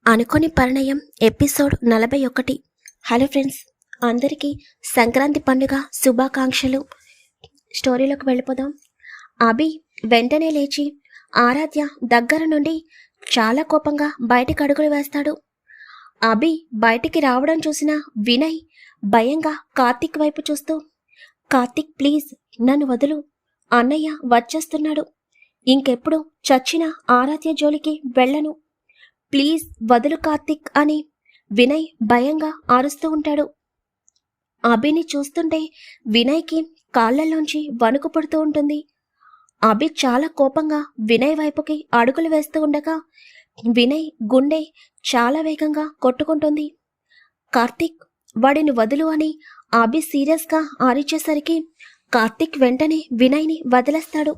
అనుకోని పరిణయం episode 41. Hello friends, అందరికీ సంక్రాంతి పండుగ శుభాకాంక్షలు. స్టోరీలోకి వెళ్ళిపోదాం. అభి వెంటనే లేచి ఆరాధ్య దగ్గర నుండి చాలా కోపంగా బయటికి అడుగులు వేస్తాడు. అభి బయటికి రావడం చూసిన వినయ్ భయంగా కార్తిక్ వైపు చూస్తూ, కార్తిక్ ప్లీజ్ నన్ను వదులు, అన్నయ్య వచ్చేస్తున్నాడు, ఇంకెప్పుడు చచ్చిన ఆరాధ్య జోలికి వెళ్ళను, ప్లీజ్ వదులు కార్తిక్ అని వినయ్ భయంగా అరుస్తూ ఉంటాడు. అభిని చూస్తుంటే వినయ్కి కాళ్లలోంచి వణుకు పుడుతూ ఉంటుంది. అభి చాలా కోపంగా వినయ్ వైపుకి అడుగులు వేస్తూ ఉండగా వినయ్ గుండె చాలా వేగంగా కొట్టుకుంటుంది. కార్తిక్ వాడిని వదులు అని అభి సీరియస్గా ఆరిచేసరికి కార్తిక్ వెంటనే వినయ్ని వదిలేస్తాడు.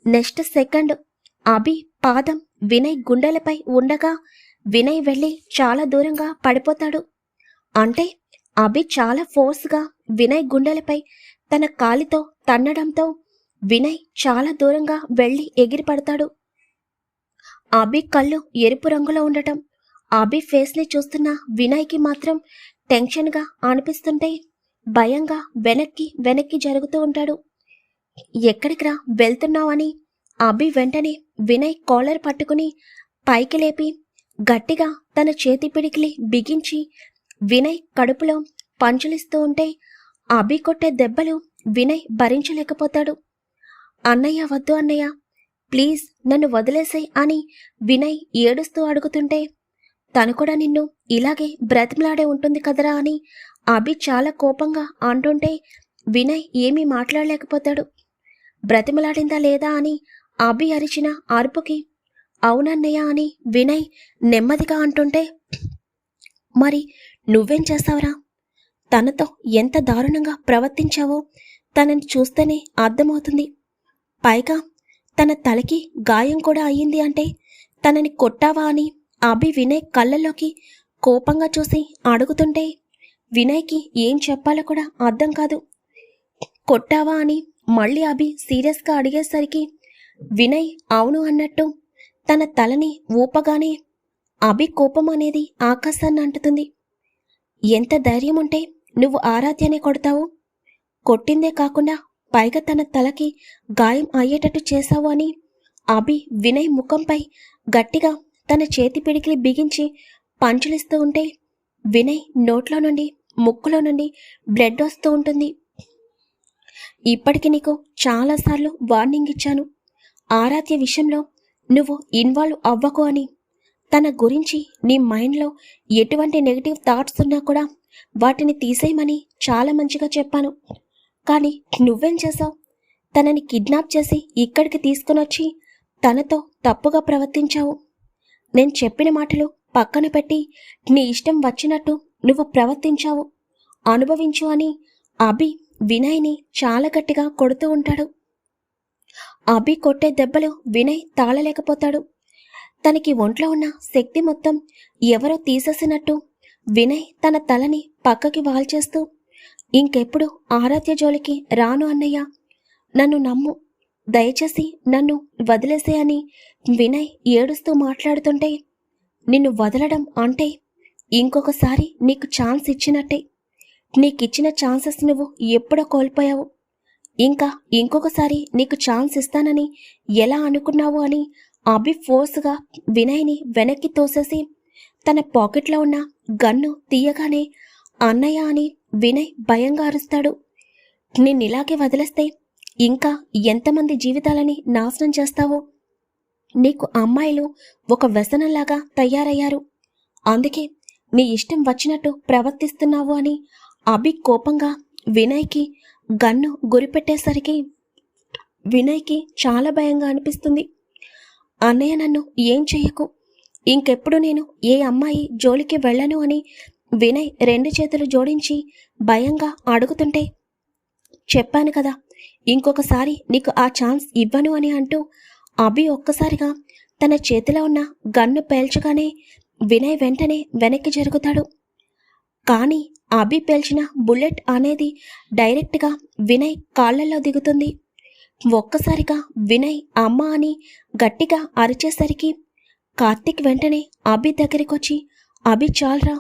నెక్స్ట్ సెకండ్ అభి పాదం వినయ్ గుండెలపై ఉండగా వినయ్ వెళ్ళి చాలా దూరంగా పడిపోతాడు. అంటే అభి చాలా ఫోర్స్గా వినయ్ గుండెలపై తన కాలితో తన్నడంతో వినయ్ చాలా దూరంగా వెళ్ళి ఎగిరిపడతాడు. అభి కళ్ళు ఎరుపు రంగులో ఉండటం అభి ఫేస్ని చూస్తున్న వినయ్కి మాత్రం టెన్షన్గా అనిపిస్తుంటే భయంగా వెనక్కి జరుగుతూ ఉంటాడు. ఎక్కడికి రా వెళ్తున్నావని అభి వెంటనే వినయ్ కాలర్ పట్టుకుని పైకి లేపి గట్టిగా తన చేతి పిడికిలి బిగించి వినయ్ కడుపులో పంచులిస్తూ ఉంటే అభి కొట్టే దెబ్బలు వినయ్ భరించలేకపోతాడు. అన్నయ్య వద్దు అన్నయ్య, ప్లీజ్ నన్ను వదిలేసాయి అని వినయ్ ఏడుస్తూ అడుగుతుంటే తను కూడా నిన్ను ఇలాగే బ్రతిమలాడే ఉంటుంది కదరా అని అభి చాలా కోపంగా అంటుంటే వినయ్ ఏమీ మాట్లాడలేకపోతాడు. బ్రతిమలాడిందా లేదా అని అభి అరిచిన అరుపుకి అవునన్నయ్య అని వినయ్ నెమ్మదిగా అంటుంటే మరి నువ్వేం చేస్తావురా, తనతో ఎంత దారుణంగా ప్రవర్తించావో తనని చూస్తేనే అర్థమవుతుంది. పైగా తన తలకి గాయం కూడా అయ్యింది అంటే తనని కొట్టావా అని అభి వినయ్ కళ్ళల్లోకి కోపంగా చూసి అడుగుతుంటే వినయ్కి ఏం చెప్పాలో కూడా అర్థం కాదు. కొట్టావా అని మళ్ళీ అభి సీరియస్గా అడిగేసరికి వినయ్ అవును అన్నట్టు తన తలని ఊపగానే అభి కోపం అనేది ఆకాశాన్ని అంటుతుంది. ఎంత ధైర్యం ఉంటే నువ్వు ఆరాధ్యనే కొడతావు, కొట్టిందే కాకుండా పైగా తన తలకి గాయం అయ్యేటట్టు చేశావు అని అభి వినయ్ ముఖంపై గట్టిగా తన చేతి పిడికిలి బిగించి పంచులిస్తూ ఉంటే వినయ్ నోట్లో నుండి ముక్కులో నుండి బ్లడ్ వస్తూ ఉంటుంది. ఇప్పటికి నీకు చాలాసార్లు వార్నింగ్ ఇచ్చాను, ఆరాధ్య విషయంలో నువ్వు ఇన్వాల్వ్ అవ్వకు అని. తన గురించి నీ మైండ్లో ఎటువంటి నెగిటివ్ థాట్స్ ఉన్నా కూడా వాటిని తీసేయమని చాలా మంచిగా చెప్పాను. కానీ నువ్వేం చేసావు, తనని కిడ్నాప్ చేసి ఇక్కడికి తీసుకుని వచ్చి తనతో తప్పుగా ప్రవర్తించావు. నేను చెప్పిన మాటలు పక్కన పెట్టి నీ ఇష్టం వచ్చినట్టు నువ్వు ప్రవర్తించావు, అనుభవించు అని అభి వినయ్ని చాలా గట్టిగా కొడుతూ ఉంటాడు. అభి కొట్టే దెబ్బలు వినయ్ తాళలేకపోతాడు. తనకి ఒంట్లో ఉన్న శక్తి మొత్తం ఎవరో తీసేసినట్టు వినయ్ తన తలని పక్కకి వాల్చేస్తూ ఇంకెప్పుడు ఆరాధ్య జోలికి రాను అన్నయ్య, నన్ను నమ్ము, దయచేసి నన్ను వదిలేసే అని వినయ్ ఏడుస్తూ మాట్లాడుతుంటే నిన్ను వదలడం అంటే ఇంకొకసారి నీకు ఛాన్స్ ఇచ్చినట్టే, నీకిచ్చిన ఛాన్సెస్ నువ్వు ఎప్పుడో కోల్పోయావు, ఇంకా ఇంకొకసారి నీకు ఛాన్స్ ఇస్తానని ఎలా అనుకున్నావు అని అభి ఫోర్స్గా వినయ్ని వెనక్కి తోసేసి తన పాకెట్లో ఉన్న గన్ను తీయగానే అన్నయ్య అని వినయ్ భయంగా అరుస్తాడు. నిన్నిలాగే వదిలేస్తే ఇంకా ఎంతమంది జీవితాలని నాశనం చేస్తావో, నీకు అమ్మాయిలు ఒక వ్యసనంలాగా తయారయ్యారు, అందుకే నీ ఇష్టం వచ్చినట్టు ప్రవర్తిస్తున్నావు అని అభి కోపంగా వినయ్కి గన్ను గురిపెట్టేసరికి వినయ్కి చాలా భయంగా అనిపిస్తుంది. అన్నయ్య నన్ను ఏం చెయ్యకు, ఇంకెప్పుడు నేను ఏ అమ్మాయి జోలికి వెళ్ళను అని వినయ్ రెండు చేతులు జోడించి భయంగా అడుగుతుంటే చెప్పాను కదా ఇంకొకసారి నీకు ఆ ఛాన్స్ ఇవ్వను అని అంటూ అభి ఒక్కసారిగా తన చేతిలో ఉన్న గన్ను పేల్చగానే వినయ్ వెంటనే వెనక్కి జరుగుతాడు. కానీ అభి పేల్చిన బుల్లెట్ అనేది డైరెక్ట్గా వినయ్ కాళ్లలో దిగుతుంది. ఒక్కసారిగా వినయ్ అమ్మ అని గట్టిగా అరిచేసరికి కార్తీక్ వెంటనే అభి దగ్గరికొచ్చి, అభి చాలరా,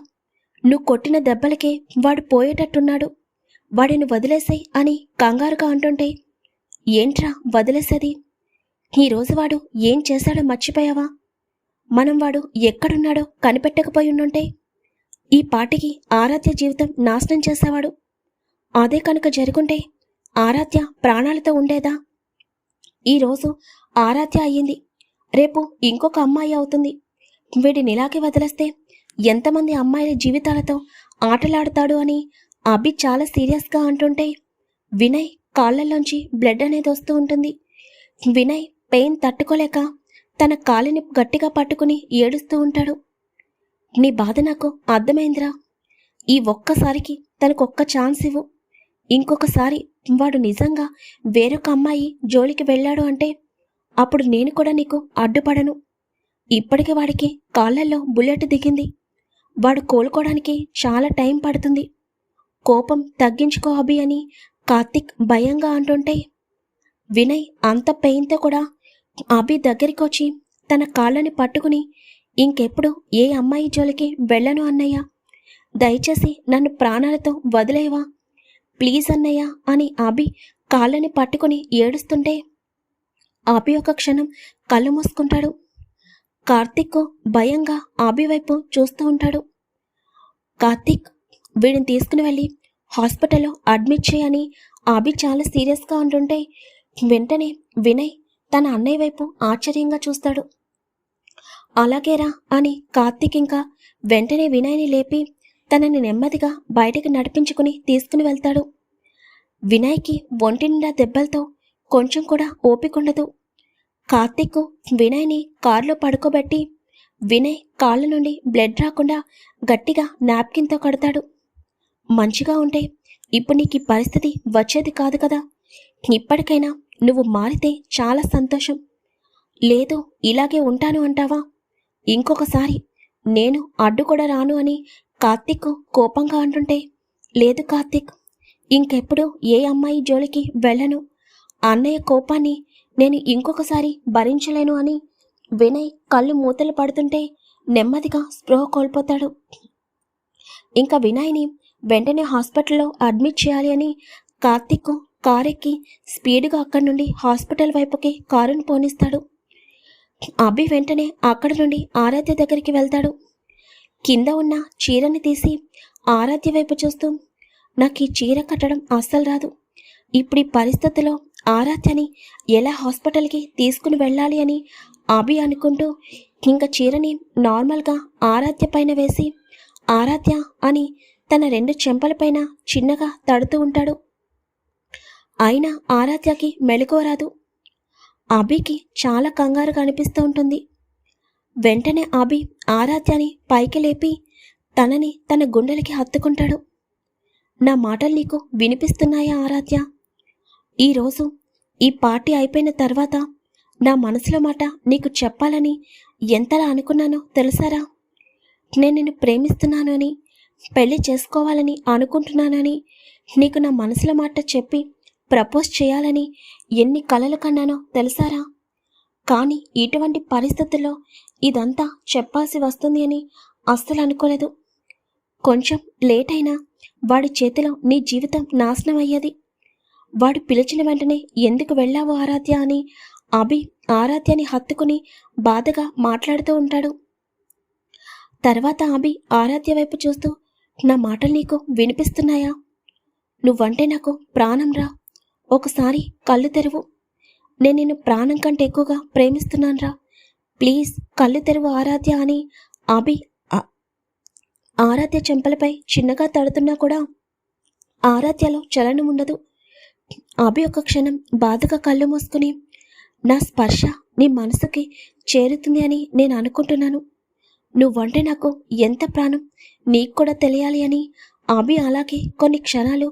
నువ్వు కొట్టిన దెబ్బలకే వాడు పోయేటట్టున్నాడు, వాడిని వదిలేసాయి అని కంగారుగా అంటుంటే, ఏంట్రా వదిలేసేది? ఈరోజు వాడు ఏం చేశాడో మర్చిపోయావా? మనం వాడు ఎక్కడున్నాడో కనిపెట్టకపోయుండుంటే ఈ పాటికి ఆరాధ్య జీవితం నాశనం చేసేవాడు. అదే కనుక జరుగుంటే ఆరాధ్య ప్రాణాలతో ఉండేదా? ఈరోజు ఆరాధ్య అయ్యింది, రేపు ఇంకొక అమ్మాయి అవుతుంది. వీడిని ఇలాగే వదిలేస్తే ఎంతమంది అమ్మాయిల జీవితాలతో ఆటలాడతాడు అని అభి చాలా సీరియస్గా అంటుంటే వినయ్ కాళ్ళల్లోంచి బ్లడ్ అనేది వస్తూ ఉంటుంది. వినయ్ పెయిన్ తట్టుకోలేక తన కాలిని గట్టిగా పట్టుకుని ఏడుస్తూ ఉంటాడు. నీ బాధ నాకు అర్థమైందిరా, ఈ ఒక్కసారికి తనకొక్క ఛాన్స్ ఇవ్వు. ఇంకొకసారి వాడు నిజంగా వేరొక అమ్మాయి జోలికి వెళ్ళాడు అంటే అప్పుడు నేను కూడా నీకు అడ్డుపడను. ఇప్పటికే వాడికి కాళ్ళల్లో బుల్లెట్ దిగింది, వాడు కోలుకోవడానికి చాలా టైం పడుతుంది. కోపం తగ్గించుకో అభి అని కార్తీక్ భయంగా అంటుంటే వినయ్ అంత పెయిన్తో కూడా అభి దగ్గరికి వచ్చి తన కాళ్ళని పట్టుకుని, ఇంకెప్పుడు ఏ అమ్మాయి జోలికి వెళ్ళను అన్నయ్య, దయచేసి నన్ను ప్రాణాలతో వదిలేవా, ప్లీజ్ అన్నయ్య అని అభి కాళ్ళని పట్టుకుని ఏడుస్తుంటే అభి ఒక క్షణం కళ్ళు మూసుకుంటాడు. కార్తీక్ భయంగా అభి వైపు చూస్తూ ఉంటాడు. కార్తీక్, వీడిని తీసుకుని వెళ్ళి హాస్పిటల్లో అడ్మిట్ చేయని అభి చాలా సీరియస్గా ఉంటుంటే వెంటనే వినయ్ తన అన్నయ్య వైపు ఆశ్చర్యంగా చూస్తాడు. అలాగేరా అని కార్తీక్ ఇంకా వెంటనే వినయ్ని లేపి తనని నెమ్మదిగా బయటకు నడిపించుకుని తీసుకుని వెళ్తాడు. వినయ్కి ఒంటి నిండా దెబ్బలతో కొంచెం కూడా ఓపికండదు. కార్తీక్ వినయ్ని కారులో పడుకోబెట్టి వినయ్ కాళ్ళ నుండి బ్లడ్ రాకుండా గట్టిగా నాప్కిన్తో కడతాడు. మంచిగా ఉంటే ఇప్పుడు నీకు ఈ పరిస్థితి వచ్చేది కాదు కదా, ఇప్పటికైనా నువ్వు మారితే చాలా సంతోషం. లేదు ఇలాగే ఉంటాను అంటావా? ఇంకొకసారి నేను అడ్డు కూడా రాను అని కార్తీక్ కోపంగా అంటుంటే, లేదు కార్తీక్, ఇంకెప్పుడు ఏ అమ్మాయి జోలికి వెళ్ళను, అన్నయ్య కోపాన్ని నేను ఇంకొకసారి భరించలేను అని వినయ్ కళ్ళు మూతలు పడుతుంటే నెమ్మదిగా స్పృహ కోల్పోతాడు. ఇంకా వినయ్ని వెంటనే హాస్పిటల్లో అడ్మిట్ చేయాలి అని కార్తీక్ కారెక్కి స్పీడ్గా అక్కడి నుండి హాస్పిటల్ వైపుకి కారును పోనిస్తాడు. అభి వెంటనే అక్కడి నుండి ఆరాధ్య దగ్గరికి వెళ్తాడు. కింద ఉన్న చీరని తీసి ఆరాధ్య వైపు చూస్తూ, నాకు ఈ చీర కట్టడం అస్సలు రాదు, ఇప్పుడు ఈ పరిస్థితిలో ఆరాధ్యని ఎలా హాస్పిటల్కి తీసుకుని వెళ్ళాలి అని అభి అనుకుంటూ ఇంకా చీరని నార్మల్గా ఆరాధ్య పైన వేసి ఆరాధ్య అని తన 2 చెంపలపైన చిన్నగా తడుతూ ఉంటాడు. అయినా ఆరాధ్యకి మెలకువ రాదు. అభికి చాలా కంగారుగా అనిపిస్తూ ఉంటుంది. వెంటనే అభి ఆరాధ్యని పైకి లేపి తనని తన గుండెలకి హత్తుకుంటాడు. నా మాటలు నీకు వినిపిస్తున్నాయా ఆరాధ్య? ఈరోజు ఈ పార్టీ అయిపోయిన తర్వాత నా మనసులో మాట నీకు చెప్పాలని ఎంతలా అనుకున్నానో తెలుసారా? నేను నిన్ను ప్రేమిస్తున్నాను అని, పెళ్లి చేసుకోవాలని అనుకుంటున్నానని, నీకు నా మనసులో మాట చెప్పి ప్రపోజ్ చేయాలని ఎన్ని కలలు కన్నానో తెలుసారా? కానీ ఇటువంటి పరిస్థితుల్లో ఇదంతా చెప్పాల్సి వస్తుంది అని అస్సలు అనుకోలేదు. కొంచెం లేట్ అయినా వాడి చేతిలో నీ జీవితం నాశనం అయ్యేది. వాడు పిలిచిన వెంటనే ఎందుకు వెళ్ళావు ఆరాధ్య అని అభి ఆరాధ్యని హత్తుకుని బాధగా మాట్లాడుతూ ఉంటాడు. తర్వాత అభి ఆరాధ్య వైపు చూస్తూ, నా మాటలు నీకు వినిపిస్తున్నాయా? నువ్వంటే నాకు ప్రాణం రా, ఒకసారి కళ్ళు తెరువు, నేను నిన్ను ప్రాణం కంటే ఎక్కువగా ప్రేమిస్తున్నాను రా, ప్లీజ్ కళ్ళు తెరువు ఆరాధ్య అని అభి ఆరాధ్య చెంపలపై చిన్నగా తడుతున్నా కూడా ఆరాధ్యలో చలనం ఉండదు. అభి ఒక క్షణం బాధగా కళ్ళు మూసుకుని, నా స్పర్శ నీ మనసుకి చేరుతుంది అని నేను అనుకుంటున్నాను, నువ్వంటే నాకు ఎంత ప్రాణం నీకు కూడా తెలియాలి అని అభి అలాగే కొన్ని క్షణాలు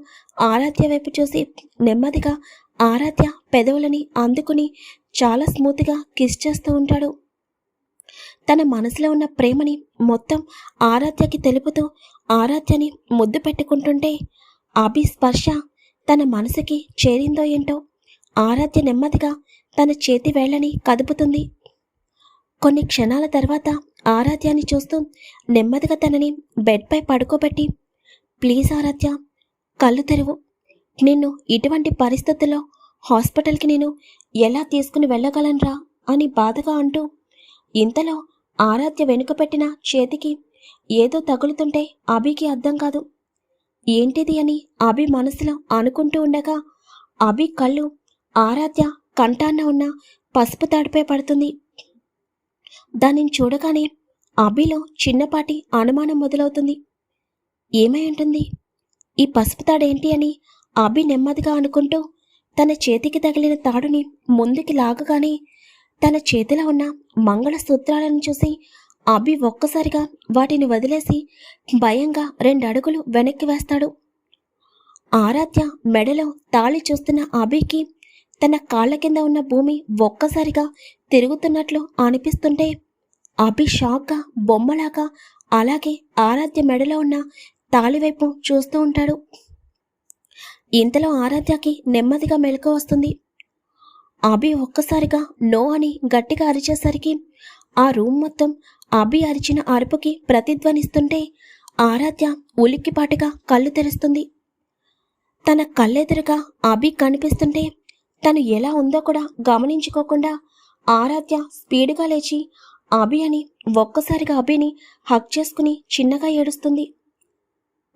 ఆరాధ్య వైపు చూసి నెమ్మదిగా ఆరాధ్య పెదవులని అందుకుని చాలా స్మూత్గా కిస్ చేస్తూ ఉంటాడు. తన మనసులో ఉన్న ప్రేమని మొత్తం ఆరాధ్యకి తెలుపుతూ ఆరాధ్యని ముద్దు పెట్టుకుంటుంటే అభి స్పర్శ తన మనసుకి చేరిందో ఏంటో ఆరాధ్య నెమ్మదిగా తన చేతి వేళ్ళని కదుపుతుంది. కొన్ని క్షణాల తర్వాత ఆరాధ్యాన్ని చూస్తూ నెమ్మదిగా తనని బెడ్పై పడుకోబెట్టి, ప్లీజ్ ఆరాధ్య, కళ్ళు తెరువు. నిన్ను ఇటువంటి పరిస్థితుల్లో హాస్పిటల్కి నేను ఎలా తీసుకుని వెళ్ళగలనరా అని బాధగా అంటూ, ఇంతలో ఆరాధ్య వెనుక పెట్టిన చేతికి ఏదో తగులుతుంటే అభికి అర్థం కాదు. ఏంటిది అని అభి మనసులో అనుకుంటూ ఉండగా అభి కళ్ళు ఆరాధ్య కంటాన్న ఉన్న పసుపు తాడుపై పడుతుంది. దానిని చూడగానే అభిలో చిన్నపాటి అనుమానం మొదలవుతుంది. ఏమై ఉంటుంది? ఈ పసుపు తాడేంటి అని అభి నెమ్మదిగా అనుకుంటూ తన చేతికి తగిలిన తాడుని ముందుకి లాగగానే తన చేతిలో ఉన్న మంగళసూత్రాలను చూసి అభి ఒక్కసారిగా వాటిని వదిలేసి భయంగా 2 అడుగులు వెనక్కి వేస్తాడు. ఆరాధ్య మెడలో తాళి చూస్తున్న అభికి తన కాళ్ల కింద ఉన్న భూమి ఒక్కసారిగా తిరుగుతున్నట్లు అనిపిస్తుంటే అభి షాక్గా బొమ్మలాగా అలాగే ఆరాధ్య మెడలో ఉన్న తాళివైపు చూస్తూ ఉంటాడు. ఇంతలో ఆరాధ్యకి నెమ్మదిగా మెలకు వస్తుంది. అభి ఒక్కసారిగా నో అని గట్టిగా అరిచేసరికి ఆ రూమ్ మొత్తం అభి అరిచిన అరుపుకి ప్రతిధ్వనిస్తుంటే ఆరాధ్య ఉలిక్కిపాటుగా కళ్ళు తెరుస్తుంది. తన కళ్ళెదురుగా అభి కనిపిస్తుంటే తను ఎలా ఉందో కూడా గమనించుకోకుండా ఆరాధ్య స్పీడ్గా లేచి అభి అని ఒక్కసారిగా అభిని హగ్ చేసుకుని చిన్నగా ఏడుస్తుంది.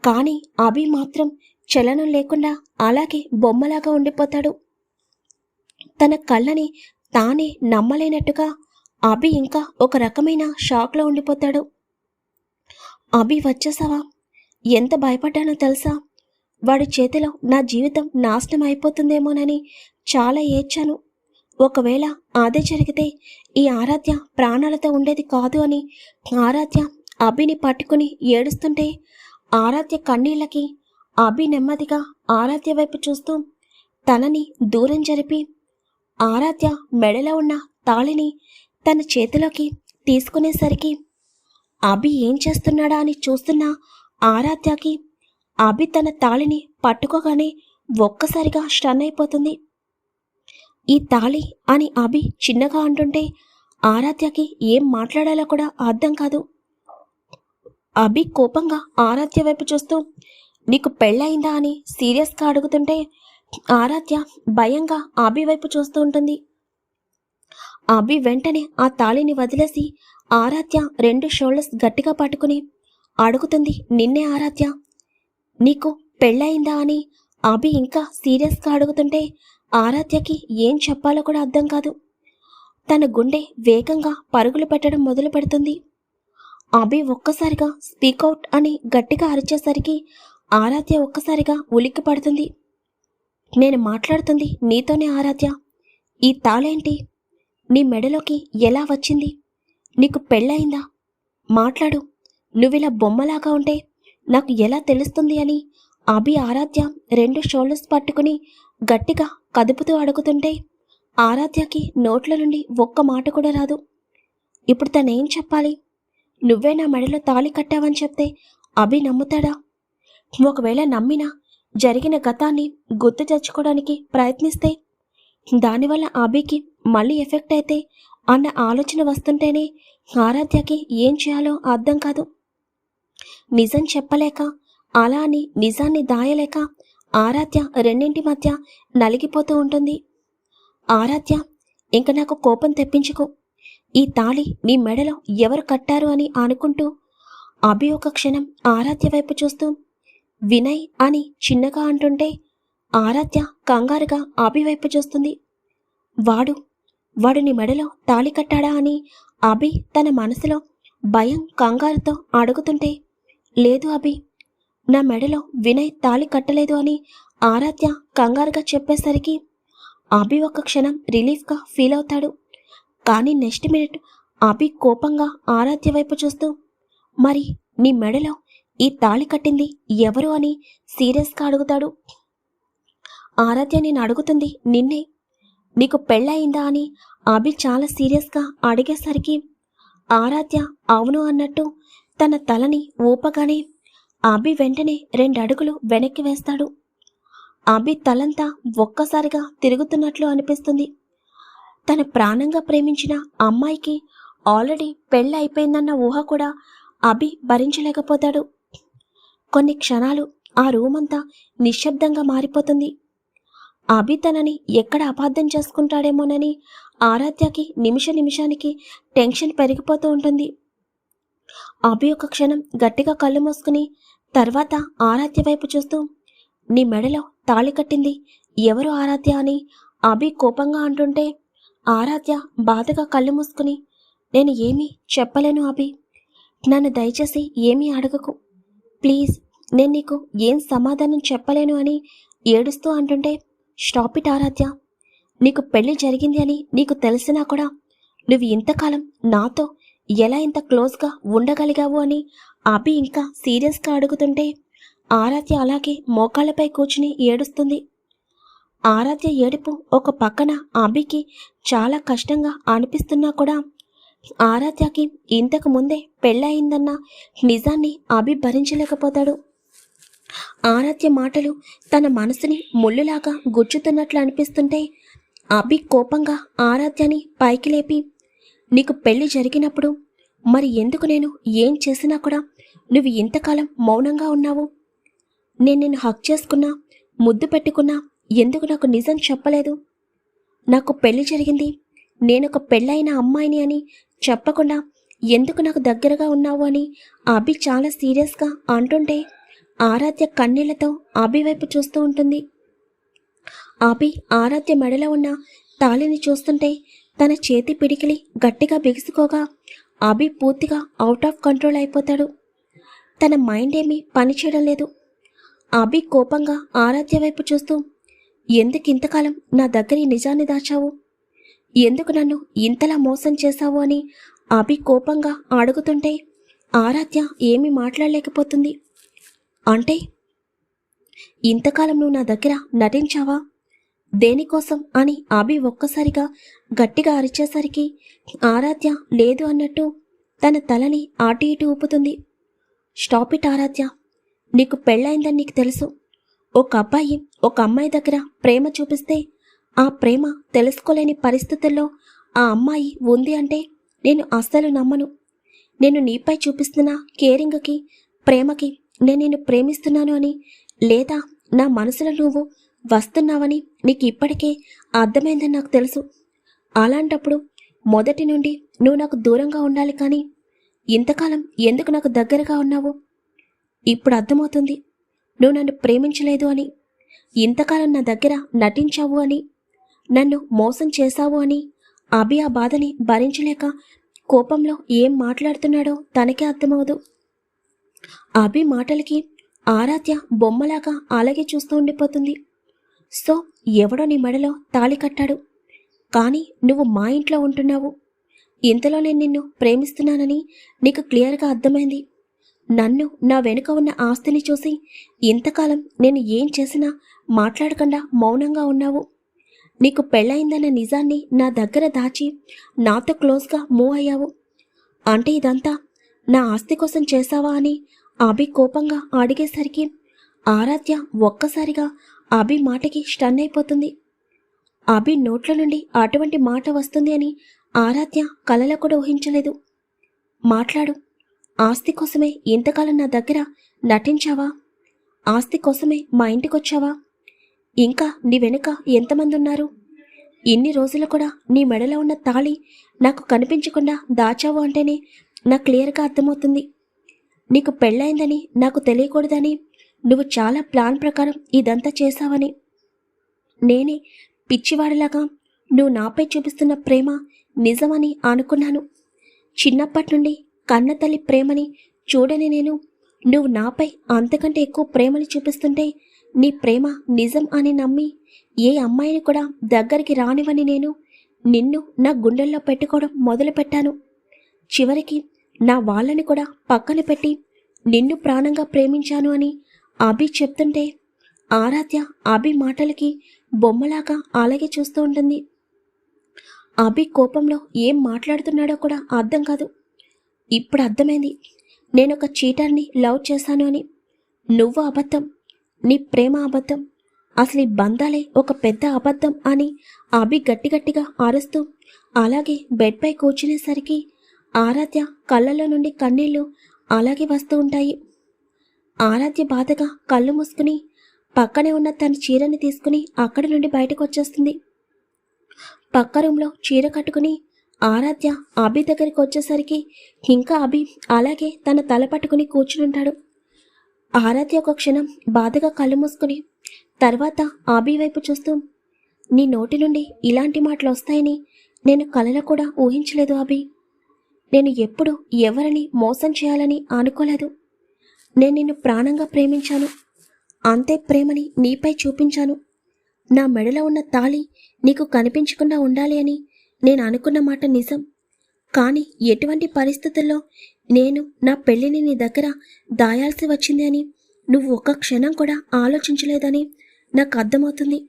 కానీ అభి మాత్రం చలనం లేకుండా అలాగే బొమ్మలాగా ఉండిపోతాడు. తన కళ్ళని తానే నమ్మలేనట్టుగా అభి ఇంకా ఒక రకమైన షాక్లో ఉండిపోతాడు. అభి వచ్చేసావా? ఎంత భయపడ్డానో తెలుసా? వాడి చేతిలో నా జీవితం నాశనం అయిపోతుందేమోనని చాలా ఏడ్చాను. ఒకవేళ అదే జరిగితే ఈ ఆరాధ్య ప్రాణాలతో ఉండేది కాదు అని ఆరాధ్య అభిని పట్టుకుని ఏడుస్తుంటే ఆరాధ్య కన్నీళ్ళకి అభి నెమ్మదిగా ఆరాధ్య వైపు చూస్తూ తనని దూరం జరిపి ఆరాధ్య మెడలో ఉన్న తాళిని తన చేతిలోకి తీసుకునేసరికి అభి ఏం చేస్తున్నాడా అని చూస్తున్న ఆరాధ్యకి అభి తన తాళిని పట్టుకోగానే ఒక్కసారిగా స్టన్ అయిపోతుంది. ఈ తాళి అని అభి చిన్నగా అంటుంటే ఆరాధ్యకి ఏం మాట్లాడాలో కూడా అర్థం కాదు. అభి కోపంగా ఆరాధ్య వైపు చూస్తూ నీకు పెళ్ళయిందా అని సీరియస్గా అడుగుతుంటే ఆరాధ్య భయంగా అభి వైపు చూస్తూ ఉంటుంది. అభి వెంటనే ఆ తాళిని వదిలేసి ఆరాధ్య 2 షోల్డర్స్ గట్టిగా పట్టుకుని అడుగుతుంది, నిన్నే ఆరాధ్య, నీకు పెళ్ళయిందా అని అభి ఇంకా సీరియస్గా అడుగుతుంటే ఆరాధ్యకి ఏం చెప్పాలో కూడా అర్థం కాదు. తన గుండె వేగంగా పరుగులు పెట్టడం మొదలు పెడుతుంది. అభి ఒక్కసారిగా స్పీకౌట్ అని గట్టిగా అరిచేసరికి ఆరాధ్య ఒక్కసారిగా ఉలిక్కి పడుతుంది. నేను మాట్లాడుతుంది నీతోనే ఆరాధ్య. ఈ తాళేంటి నీ మెడలోకి ఎలా వచ్చింది? నీకు పెళ్ళయిందా? మాట్లాడు. నువ్విలా బొమ్మలాగా ఉంటే నాకు ఎలా తెలుస్తుంది అని అభి ఆరాధ్య 2 షోల్డర్స్ పట్టుకుని గట్టిగా కదుపుతూ అడుగుతుంటే ఆరాధ్యకి నోట్ల నుండి ఒక్క మాట కూడా రాదు. ఇప్పుడు తనేం చెప్పాలి? నువ్వే నా మెడలో తాళి కట్టావని చెప్తే అభి నమ్ముతాడా? ఒకవేళ నమ్మినా జరిగిన గతాన్ని గుర్తు తెచ్చుకోవడానికి ప్రయత్నిస్తే దానివల్ల అభికి మళ్ళీ ఎఫెక్ట్ అయితే అన్న ఆలోచన వస్తుంటేనే ఆరాధ్యకి ఏం చేయాలో అర్థం కాదు. నిజం చెప్పలేక అలా అని నిజాన్ని దాయలేక ఆరాధ్య రెండింటి మధ్య నలిగిపోతూ ఉంటుంది. ఆరాధ్య, ఇంక నాకు కోపం తెప్పించుకో. ఈ తాళి నీ మెడలో ఎవరు కట్టారు అని అనుకుంటూ అభి ఒక క్షణం ఆరాధ్య వైపు చూస్తూ వినయ్ అని చిన్నగా అంటుంటే ఆరాధ్య కంగారుగా అభి వైపు చూస్తుంది. వాడు నీ మెడలో తాళి కట్టాడా అని అభి తన మనసులో భయం కంగారుతో అడుగుతుంటే లేదు అభి, నా మెడలో వినయ్ తాళి కట్టలేదు అని ఆరాధ్య కంగారుగా చెప్పేసరికి అభి ఒక క్షణం రిలీఫ్గా ఫీల్ అవుతాడు. కానీ నెక్స్ట్ మినిట్ అభి కోపంగా ఆరాధ్య వైపు చూస్తూ మరి నీ మెడలో ఈ తాళి కట్టింది ఎవరు అని సీరియస్గా అడుగుతాడు. ఆరాధ్య నేను అడుగుతుంది నిన్నే, నీకు పెళ్ళయిందా అని అభి చాలా సీరియస్గా అడిగేసరికి ఆరాధ్య అవును అన్నట్టు తన తలని ఊపగానే అభి వెంటనే 2 అడుగులు వెనక్కి వేస్తాడు. అభి తలంతా ఒక్కసారిగా తిరుగుతున్నట్లు అనిపిస్తుంది. తన ప్రాణంగా ప్రేమించిన అమ్మాయికి ఆల్రెడీ పెళ్ళి అయిపోయిందన్న ఊహ కూడా అభి భరించలేకపోతాడు. కొన్ని క్షణాలు ఆ రూమ్ అంతా నిశ్శబ్దంగా మారిపోతుంది. అభి తనని ఎక్కడ అపార్థం చేసుకుంటాడేమోనని ఆరాధ్యకి నిమిషానికి టెన్షన్ పెరిగిపోతూ ఉంటుంది. అభి ఒక క్షణం గట్టిగా కళ్ళు మూసుకుని తర్వాత ఆరాధ్య వైపు చూస్తూ, నీ మెడలో తాళి కట్టింది ఎవరు ఆరాధ్య అని అభి కోపంగా అంటుంటే, ఆరాధ్య బాధగా కళ్ళు మూసుకుని, నేను ఏమీ చెప్పలేను అభి, నన్ను దయచేసి ఏమీ అడగకు ప్లీజ్, నేను నీకు ఏం సమాధానం చెప్పలేను అని ఏడుస్తూ అంటుంటే, స్టాప్ ఇట్ ఆరాధ్య, నీకు పెళ్లి జరిగింది అని నీకు తెలిసినా కూడా నువ్వు ఇంతకాలం నాతో ఎలా ఇంత క్లోజ్గా ఉండగలిగావు అని అభి ఇంకా సీరియస్గా అడుగుతుంటే, ఆరాధ్య అలాగే మోకాళ్ళపై కూర్చుని ఏడుస్తుంది. ఆరాధ్య ఏడుపు ఒక పక్కన అభికి చాలా కష్టంగా అనిపిస్తున్నా కూడా ఆరాధ్యకి ఇంతకు ముందే పెళ్ళయిందన్న నిజాన్ని అభి భరించలేకపోతాడు. ఆరాధ్య మాటలు తన మనసుని ముళ్ళులాగా గుచ్చుతున్నట్లు అనిపిస్తుంటే అభి కోపంగా ఆరాధ్యని పైకి లేపి, నీకు పెళ్లి జరిగినప్పుడు మరి ఎందుకు నేను ఏం చేసినా కూడా నువ్వు ఇంతకాలం మౌనంగా ఉన్నావు? నేను నిన్ను హక్ చేసుకున్నా, ముద్దు పెట్టుకున్నా, ఎందుకు నాకు నిజం చెప్పలేదు? నాకు పెళ్లి జరిగింది, నేనొక పెళ్ళైన అమ్మాయిని అని చెప్పకుండా ఎందుకు నాకు దగ్గరగా ఉన్నావు అని అభి చాలా సీరియస్గా అంటుంటే ఆరాధ్య కన్నీళ్లతో అభి వైపు చూస్తూ ఉంటుంది. అభి ఆరాధ్య మెడలో ఉన్న తాళిని చూస్తుంటే తన చేతి పిడికిలి గట్టిగా బిగుసుకోగా అభి పూర్తిగా అవుట్ ఆఫ్ కంట్రోల్ అయిపోతాడు. తన మైండ్ ఏమీ పనిచేయడం లేదు. అభి కోపంగా ఆరాధ్య వైపు చూస్తూ, ఎందుకు ఇంతకాలం నా దగ్గర ఈ నిజాన్ని దాచావు? ఎందుకు నన్ను ఇంతలా మోసం చేశావు అని అభి కోపంగా అడుగుతుంటే ఆరాధ్య ఏమీ మాట్లాడలేకపోతుంది. అంటే ఇంతకాలం నువ్వు నా దగ్గర నటించావా? దేనికోసం అని అభి ఒక్కసారిగా గట్టిగా అరిచేసరికి ఆరాధ్య లేదు అన్నట్టు తన తలని అటు ఇటు ఊపుతుంది. స్టాప్ ఇట్ ఆరాధ్య, నీకు పెళ్ళైందని నీకు తెలుసు. ఒక అబ్బాయి ఒక అమ్మాయి దగ్గర ప్రేమ చూపిస్తే ఆ ప్రేమ తెలుసుకోలేని పరిస్థితుల్లో ఆ అమ్మాయి ఉంది అంటే నేను అస్సలు నమ్మను. నేను నీపై చూపిస్తున్న కేరింగ్కి, ప్రేమకి నేను నిన్ను ప్రేమిస్తున్నాను అని, లేదా నా మనసులో నువ్వు వస్తున్నావని నీకు ఇప్పటికే అర్థమైందని నాకు తెలుసు. అలాంటప్పుడు మొదటి నుండి నువ్వు నాకు దూరంగా ఉండాలి, కానీ ఇంతకాలం ఎందుకు నాకు దగ్గరగా ఉన్నావు? ఇప్పుడు అర్థమవుతుంది నువ్వు నన్ను ప్రేమించలేదు అని, ఇంతకాలం నా దగ్గర నటించావు అని, నన్ను మోసం చేశావు అని. అభి ఆ బాధని భరించలేక కోపంలో ఏం మాట్లాడుతున్నాడో తనకే అర్థమవదు. అభి మాటలకి ఆరాధ్య బొమ్మలాగా అలాగే చూస్తూ ఉండిపోతుంది. సో ఎవడో నీ మెడలో తాళి కట్టాడు, కానీ నువ్వు మా ఇంట్లో ఉంటున్నావు. ఇంతలో నేను నిన్ను ప్రేమిస్తున్నానని నీకు క్లియర్గా అర్థమైంది. నన్ను, నా వెనుక ఉన్న ఆస్తిని చూసి ఇంతకాలం నేను ఏం చేసినా మాట్లాడకుండా మౌనంగా ఉన్నావు. నీకు పెళ్ళయిందన్న నిజాన్ని నా దగ్గర దాచి నాతో క్లోజ్గా మూవ్ అయ్యావు. అంటే ఇదంతా నా ఆస్తి కోసం చేశావా అని అభి కోపంగా అడిగేసరికి ఆరాధ్య ఒక్కసారిగా అభి మాటకి స్టన్ అయిపోతుంది. అభి నోట్ల నుండి అటువంటి మాట వస్తుంది అని ఆరాధ్య కలలో కూడా ఊహించలేదు. మాట్లాడు, ఆస్తి కోసమే ఇంతకాలం నా దగ్గర నటించావా? ఆస్తి కోసమే మా ఇంటికొచ్చావా? ఇంకా నీ వెనుక ఎంతమంది ఉన్నారు? ఇన్ని రోజులు కూడా నీ మెడలో ఉన్న తాళి నాకు కనిపించకుండా దాచావు అంటేనే నాకు క్లియర్గా అర్థమవుతుంది. నీకు పెళ్ళైందని నాకు తెలియకూడదని నువ్వు చాలా ప్లాన్ ప్రకారం ఇదంతా చేశావని. నేనే పిచ్చివాడిలాగా నువ్వు నాపై చూపిస్తున్న ప్రేమ నిజమని అనుకున్నాను. చిన్నప్పటి నుండి కన్నతల్లి ప్రేమని చూడని నేను నువ్వు నాపై అంతకంటే ఎక్కువ ప్రేమని చూపిస్తుంటే నీ ప్రేమ నిజం అని నమ్మి ఏ అమ్మాయిని కూడా దగ్గరికి రానివని నేను నిన్ను నా గుండెల్లో పెట్టుకోవడం మొదలుపెట్టాను. చివరికి నా వాళ్ళని కూడా పక్కన పెట్టి నిన్ను ప్రాణంగా ప్రేమించాను అని అభి చెప్తుంటే ఆరాధ్య అభి మాటలకి బొమ్మలాగా అలాగే చూస్తూ ఉంటుంది. అభి కోపంలో ఏం మాట్లాడుతున్నాడో కూడా అర్థం కాదు. ఇప్పుడు అర్థమైంది, నేనొక చీటర్ని లవ్ చేశాను అని. నువ్వు అబద్ధం, నీ ప్రేమ అబద్ధం, అసలు ఈ బంధాలే ఒక పెద్ద అబద్ధం అని అభి గట్టిగట్టిగా అరుస్తూ అలాగే బెడ్పై కూర్చునేసరికి ఆరాధ్య కళ్ళల్లో నుండి కన్నీళ్లు అలాగే వస్తూ ఉంటాయి. ఆరాధ్య బాధగా కళ్ళు మూసుకుని పక్కనే ఉన్న తన చీరని తీసుకుని అక్కడి నుండి బయటకు వచ్చేస్తుంది. పక్క రూంలో చీర కట్టుకుని ఆరాధ్య అభి దగ్గరికి వచ్చేసరికి ఇంకా అభి అలాగే తన తల పట్టుకుని కూర్చునుంటాడు. ఆరాధ్య ఒక క్షణం బాధగా కళ్ళు మూసుకుని తర్వాత అభి వైపు చూస్తూ, నీ నోటి నుండి ఇలాంటి మాటలు వస్తాయని నేను కలలో కూడా ఊహించలేదు అభి. నేను ఎప్పుడు ఎవరిని మోసం చేయాలని అనుకోలేదు. నేను నిన్ను ప్రాణంగా ప్రేమించాను. అంతే ప్రేమని నీపై చూపించాను. నా మెడలో ఉన్న తాళి నీకు కనిపించకుండా ఉండాలి అని నేను అనుకున్న మాట నిజం. కానీ ఎటువంటి పరిస్థితుల్లో నేను నా పెళ్లిని నీ దగ్గర దాయాల్సి వచ్చింది అని నువ్వు ఒక్క క్షణం కూడా ఆలోచించలేదని నాకు అర్థమవుతుంది.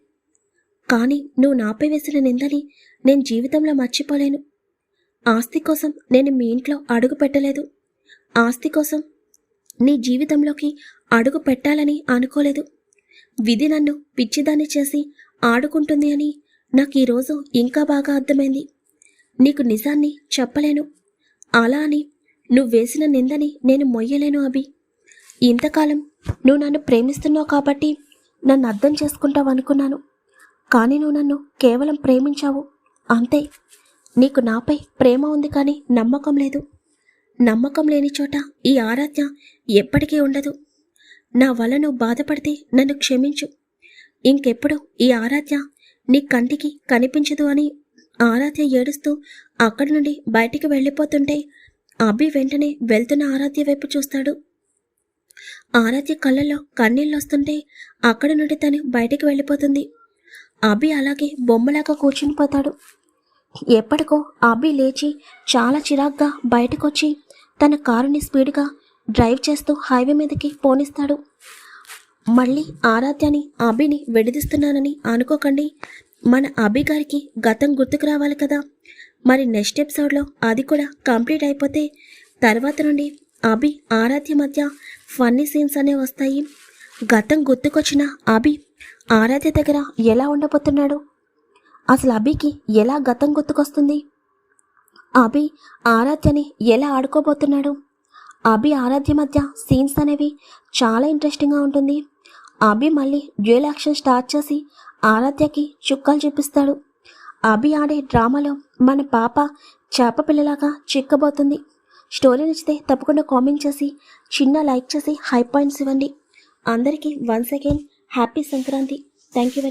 కానీ నువ్వు నాపై వేసిన నిందని నేను జీవితంలో మర్చిపోలేను. ఆస్తి కోసం నేను మీ ఇంట్లో అడుగు పెట్టలేదు. ఆస్తి కోసం నీ జీవితంలోకి అడుగు పెట్టాలని అనుకోలేదు. విధి నన్ను పిచ్చిదాన్ని చేసి ఆడుకుంటుంది అని నాకు ఈరోజు ఇంకా బాగా అర్థమైంది. నీకు నిజాన్ని చెప్పలేను. అలా అని నువ్వు వేసిన నిందని నేను మొయ్యలేను అభి. ఇంతకాలం నువ్వు నన్ను ప్రేమిస్తున్నావు కాబట్టి నన్ను అర్థం చేసుకుంటావు అనుకున్నాను. కానీ నువ్వు నన్ను కేవలం ప్రేమించావు అంతే. నీకు నాపై ప్రేమ ఉంది కానీ నమ్మకం లేదు. నమ్మకం లేని చోట ఈ ఆరాధ్య ఎప్పటికీ ఉండదు. నా వల్ల నువ్వు బాధపడితే నన్ను క్షమించు. ఇంకెప్పుడు ఈ ఆరాధ్య నీ కంటికి కనిపించదు అని ఆరాధ్య ఏడుస్తూ అక్కడి నుండి బయటికి వెళ్ళిపోతుంటే అభి వెంటనే వెళ్తున్న ఆరాధ్య వైపు చూస్తాడు. ఆరాధ్య కళ్ళల్లో కన్నీళ్ళు వస్తుంటే అక్కడి నుండి తను బయటికి వెళ్ళిపోతుంది. అభి అలాగే బొమ్మలాగా కూర్చుని పోతాడు. ఎప్పటికో అభి లేచి చాలా చిరాగ్గా బయటకొచ్చి తన కారుని స్పీడ్గా డ్రైవ్ చేస్తూ హైవే మీదకి పోనిస్తాడు. మళ్ళీ ఆరాధ్యని అభిని విడదీస్తున్నానని అనుకోకండి. మన అభి గారికి గతం గుర్తుకు రావాలి కదా. మరి నెక్స్ట్ ఎపిసోడ్లో అది కూడా కంప్లీట్ అయిపోతే తర్వాత నుండి అభి ఆరాధ్య మధ్య ఫన్నీ సీన్స్ అనేవి వస్తాయి. గతం గుర్తుకొచ్చిన అభి ఆరాధ్య దగ్గర ఎలా ఉండబోతున్నాడు? అసలు అభికి ఎలా గతం గుర్తుకొస్తుంది? అభి ఆరాధ్యని ఎలా ఆడుకోబోతున్నాడు? అభి ఆరాధ్య మధ్య సీన్స్ అనేవి చాలా ఇంట్రెస్టింగ్గా ఉంటుంది. అభి మళ్ళీ డ్యూయల్ యాక్షన్ స్టార్ట్ చేసి ఆరాధ్యకి చుక్కలు చూపిస్తాడు. అభి ఆడే డ్రామాలో మన పాప చేప పిల్లలాగా చిక్కబోతుంది. స్టోరీ నచ్చితే తప్పకుండా కామెంట్ చేసి చిన్న లైక్ చేసి హై పాయింట్స్ ఇవ్వండి. అందరికీ once again happy Sankranti. Thank you very